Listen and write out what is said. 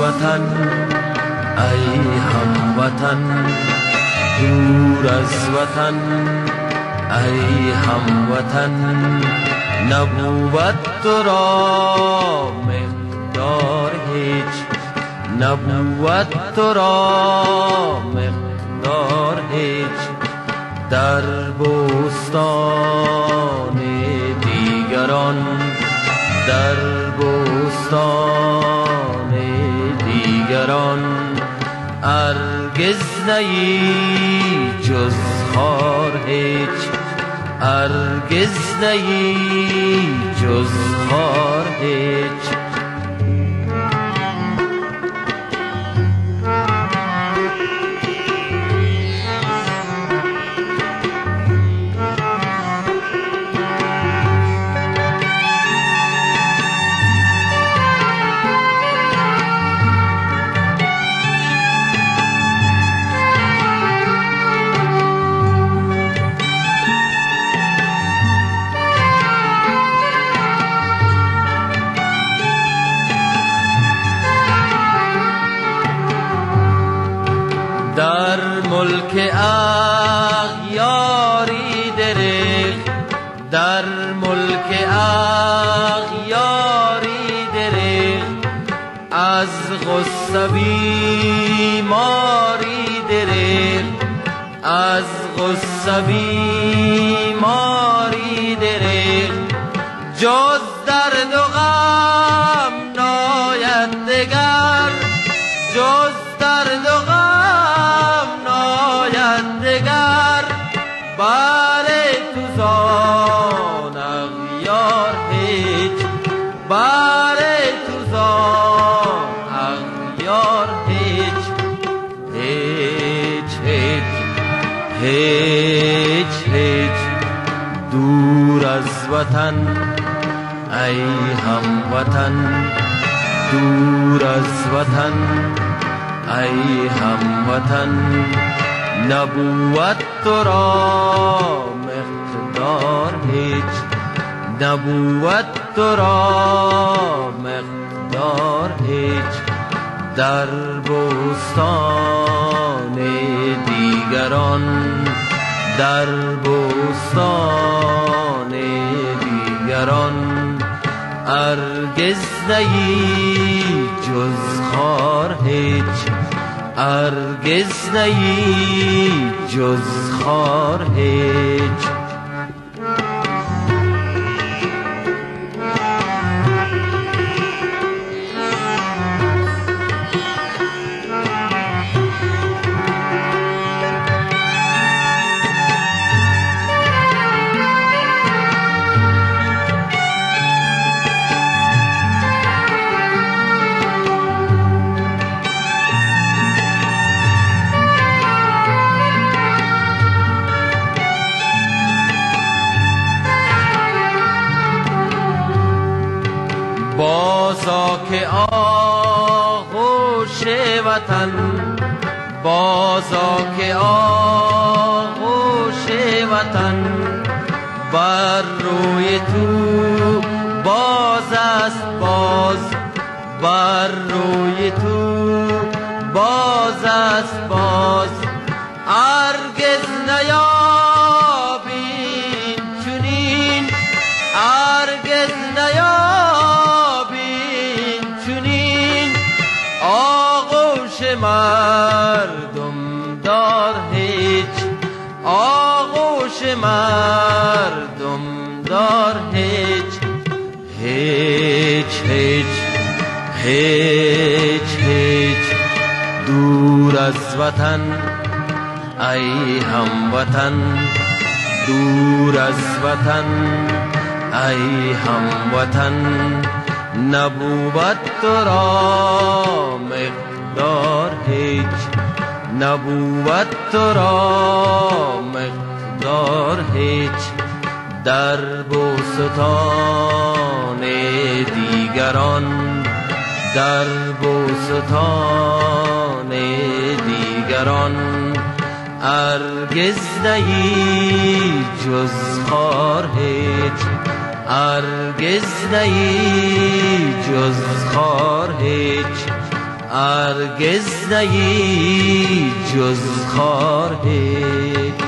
وطن ای هموطن، دور از وطن ای هموطن، نبود تو را مقدار هیچ، نبود تو را مقدار هیچ، در بوستان دیگران، در بوستان دیگران، هرگز نی جز خار هیچ، هرگز نی جز خار هیچ. در ملک اغیاری دریغ، در ملک اغیاری دریغ، از غصه بیماری دریغ، از غصه بیماری دریغ، جز درد و غم ناید دگر، جز درد و غم دگر، بر تو زان اغیار هیچ، بر تو زان اغیار هیچ، هیچ هیچ هیچ هیچ، دور از وطن ای هموطن، دور از وطن ای هموطن، نبود تو را مقدار هیچ، نبود تو را مقدار هیچ، در بوستان دیگران، در بوستان دیگران، هرگز نی جز خار هیچ، هرگز نی جز خار هیچ. بازا که آغوش وطن، بازا که آغوش وطن، بر روی تو باز است باز، بر روی تو باز است باز، هرگز نیابی چنین، هرگز نیابی چنین، آغوش مردم دار هیچ، آغوش مردم دار هیچ، هیچ هیچ هیچ هیچ، دور از وطن ای هموطن، دور از وطن ای هموطن، نبود تو را مقدار هیچ، نبود تو را مقدار هیچ، در بوستان دیگران، در بوستان دیگران، هرگز نی جز خار هیچ، هرگز نی جز خار هیچ، هرگز نهی جز خار هیچ.